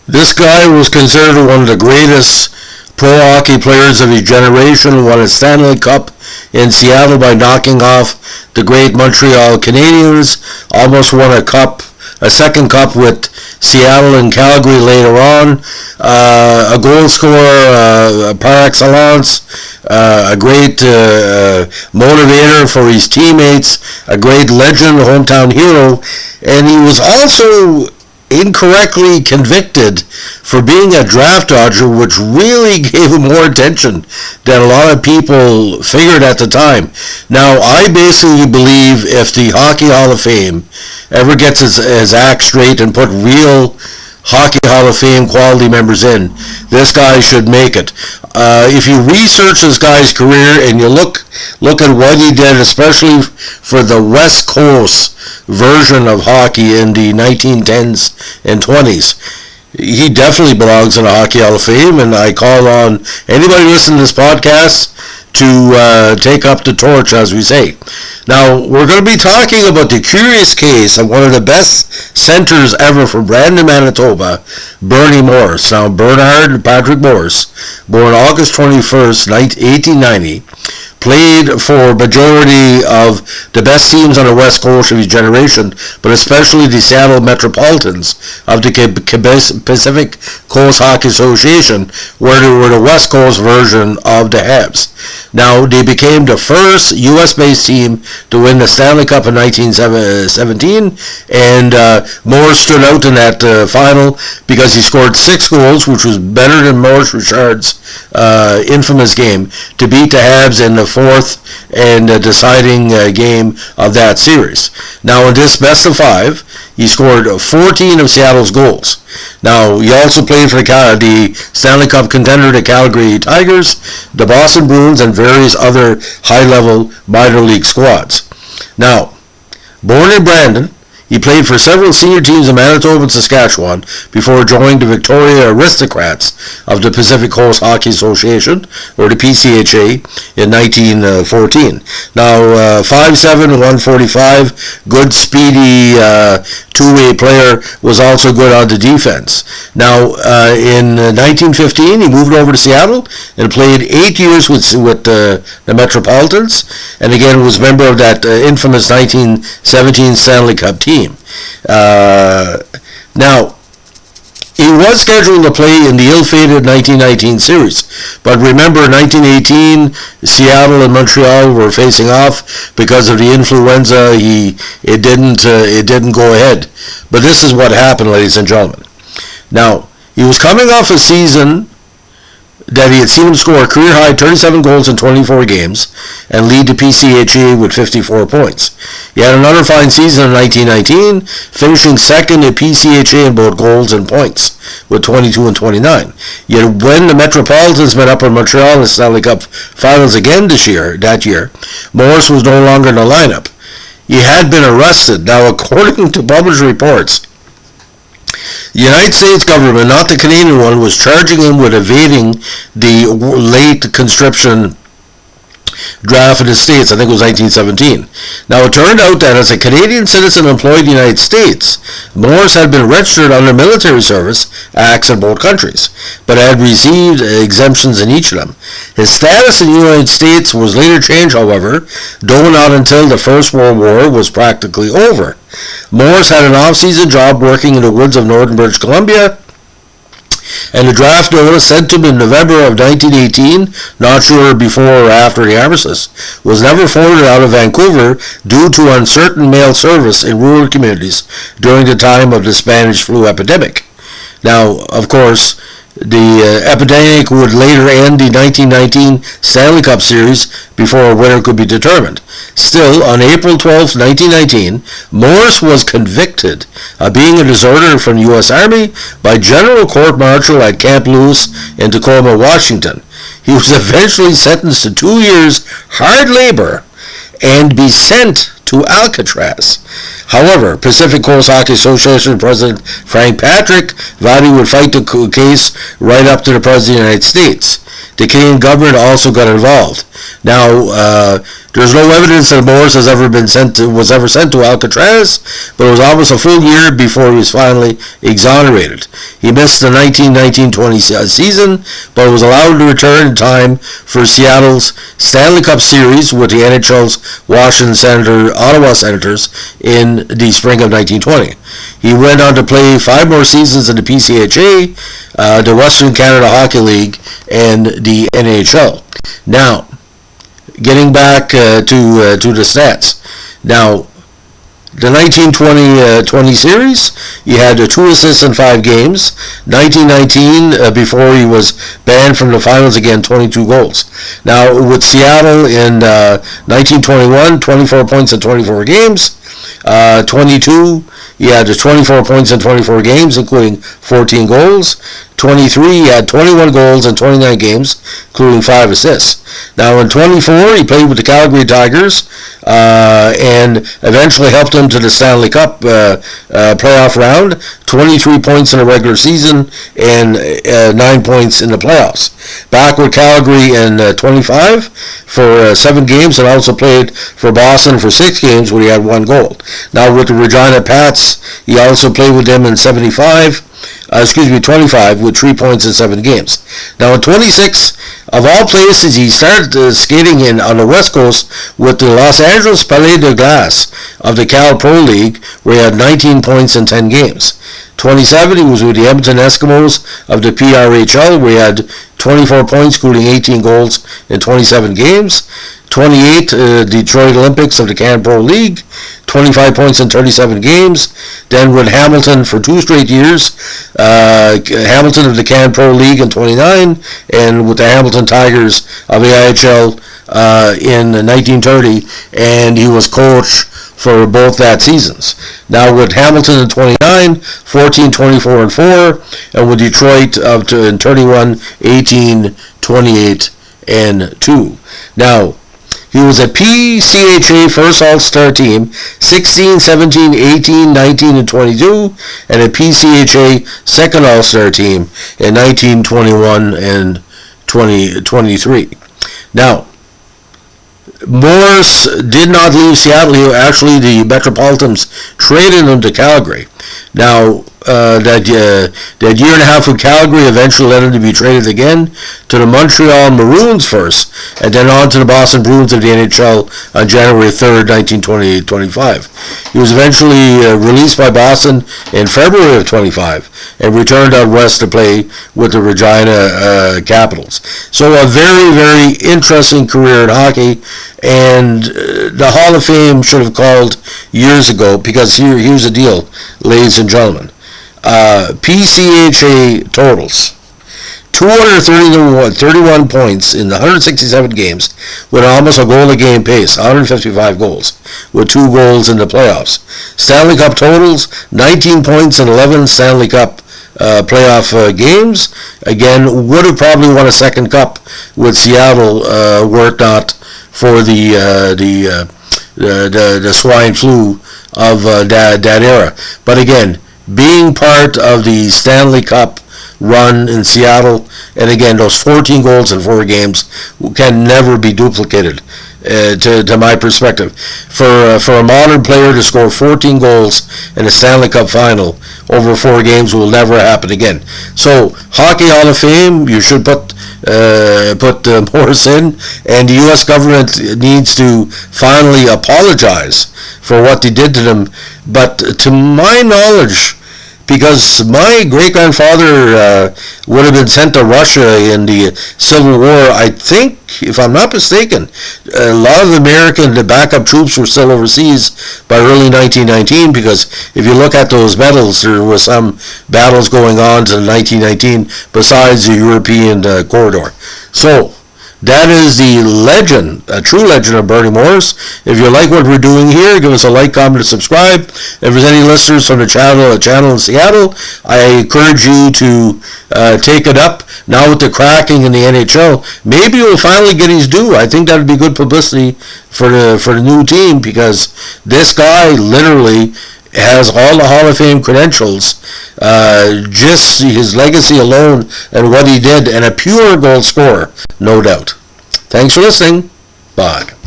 This guy was considered one of the greatest pro hockey players of his generation, won a Stanley Cup in Seattle by knocking off the great Montreal Canadiens, almost won a second cup with Seattle and Calgary later on, a goal scorer par excellence, a great motivator for his teammates, a great legend, hometown hero, and he was also incorrectly convicted for being a draft dodger, which really gave him more attention than a lot of people figured at the time. Now, I basically believe if the Hockey Hall of Fame ever gets his act straight and put real Hockey Hall of Fame quality members in, this guy should make it. If you research this guy's career and you look at what he did, especially for the West Coast version of hockey in the 1910s and 20s, he definitely belongs in the Hockey Hall of Fame, and I call on anybody listening to this podcast to take up the torch, as we say. Now, we're going to be talking about the curious case of one of the best centers ever from Brandon, Manitoba, Bernie Morris. Now, Bernard Patrick Morris, born August 21st, 1890, played for majority of the best teams on the West Coast of his generation, but especially the Seattle Metropolitans of the Pacific Coast Hockey Association, where they were the West Coast version of the Habs. Now, they became the first U.S.-based team to win the Stanley Cup in 1917, and Morris stood out in that final because he scored 6 goals, which was better than Maurice Richard's infamous game, to beat the Habs in the fourth and deciding game of that series. Now, in this best of 5, he scored 14 of Seattle's goals. Now, he also played for the Stanley Cup contender, the Calgary Tigers, the Boston Bruins, and various other high-level minor league squads. Now, born in Brandon, he played for several senior teams in Manitoba and Saskatchewan before joining the Victoria Aristocrats of the Pacific Coast Hockey Association, or the PCHL, in 1914. Now, 5'7", 145, good, speedy, two-way player, was also good on the defense. Now, in 1915, he moved over to Seattle and played 8 years with the Metropolitans, and again was member of that infamous 1917 Stanley Cup team. Now, he was scheduled to play in the ill-fated 1919 series, but remember, 1918, Seattle and Montreal were facing off because of the influenza. It didn't go ahead. But this is what happened, ladies and gentlemen. Now, he was coming off a season that he had seen him score a career-high 37 goals in 24 games and lead the PCHL with 54 points. He had another fine season in 1919, finishing second in PCHL in both goals and points with 22 and 29. Yet when the Metropolitans met up in Montreal in the Stanley Cup Finals again that year, Morris was no longer in the lineup. He had been arrested. Now, according to published reports, the United States government, not the Canadian one, was charging him with evading the late conscription draft in the States. I think it was 1917. Now, it turned out that as a Canadian citizen employed in the United States, Morris had been registered under military service acts in both countries, but had received exemptions in each of them. His status in the United States was later changed, however, though not until the First World War was practically over. Morris had an off-season job working in the woods of northern British Columbia, and the draft notice sent to him in November of 1918, not sure before or after the armistice, was never forwarded out of Vancouver due to uncertain mail service in rural communities during the time of the Spanish flu epidemic. Now, of course, the epidemic would later end the 1919 Stanley Cup Series before a winner could be determined. Still, on April 12, 1919, Morris was convicted of being a deserter from the U.S. Army by general court-martial at Camp Lewis in Tacoma, Washington. He was eventually sentenced to 2 years hard labor and be sent to Alcatraz. However, Pacific Coast Hockey Association President Frank Patrick vowed he would fight the case right up to the President of the United States. The Canadian government also got involved. Now, There's no evidence that Morris was ever sent to Alcatraz, but it was almost a full year before he was finally exonerated. He missed the 1919-20 season, but was allowed to return in time for Seattle's Stanley Cup Series with the NHL's Ottawa Senators in the spring of 1920. He went on to play 5 more seasons in the PCHL, the Western Canada Hockey League, and the NHL. Now, getting back to the stats. Now, the 1920 series, he had 2 assists in 5 games. 1919, before he was banned from the finals again, 22 goals. Now, with Seattle in 1921, 24 points in 24 games. 22, he had 24 points in 24 games, including 14 goals. 23, he had 21 goals in 29 games, including 5 assists. Now in 24, he played with the Calgary Tigers and eventually helped them to the Stanley Cup playoff round. 23 points in the regular season and 9 points in the playoffs. Back with Calgary in 25 for 7 games, and also played for Boston for 6 games where he had 1 goal. Now with the Regina Pats, he also played with them in 25 with 3 points in 7 games. Now in 26, of all places, he started skating on the West Coast with the Los Angeles Palais de Glace of the Cal Pro League, where he had 19 points in 10 games. 27, he was with the Edmonton Eskimos of the PCHL, where he had 24 points, including 18 goals in 27 games. 28, Detroit Olympics of the Can Pro League, 25 points in 37 games. Then with Hamilton for 2 straight years, Hamilton of the Can Pro League in 29, and with the Hamilton Tigers of the IHL in 1930, and he was coach for both that seasons. Now with Hamilton in 29, 14, 24, and 4, and with Detroit in 31, 18, 28, and 2. Now, he was a PCHA first All-Star team, 16, 17, 18, 19, and 22, and a PCHA second All-Star team in 19, 21, and 23. Now, Morris did not leave Seattle. Actually, the Metropolitans traded him to Calgary. Now, that year and a half with Calgary eventually led him to be traded again to the Montreal Maroons first, and then on to the Boston Bruins of the NHL on January 3rd, 1925. He was eventually released by Boston in February of 25 and returned out west to play with the Regina Capitals. So a very, very interesting career in hockey, and the Hall of Fame should have called years ago, because here's the deal, ladies and gentlemen. PCHA totals: 231 points in 167 games with almost a goal a game pace, 155 goals, with 2 goals in the playoffs. Stanley Cup totals: 19 points in 11 Stanley Cup playoff games. Again, would have probably won a second cup with Seattle were it not for the swine flu of that era. But again, being part of the Stanley Cup run in Seattle, and again, those 14 goals in 4 games can never be duplicated, to my perspective. For a modern player to score 14 goals in a Stanley Cup final over 4 games will never happen again. So, Hockey Hall of Fame, you should put Morris in, and the U.S. government needs to finally apologize for what they did to them. But to my knowledge, because my great-grandfather would have been sent to Russia in the Civil War, I think, if I'm not mistaken, a lot of the backup troops were still overseas by early 1919, because if you look at those medals, there were some battles going on to 1919 besides the European corridor. So, that is the legend, a true legend of Bernie Morris. If you like what we're doing here, give us a like, comment, and subscribe. If there's any listeners from the channel in Seattle, I encourage you to take it up. Now with the cracking in the NHL, maybe he'll finally get his due. I think that would be good publicity for the new team, because this guy literally has all the Hall of Fame credentials, just his legacy alone and what he did, and a pure goal scorer, no doubt. Thanks for listening. Bye.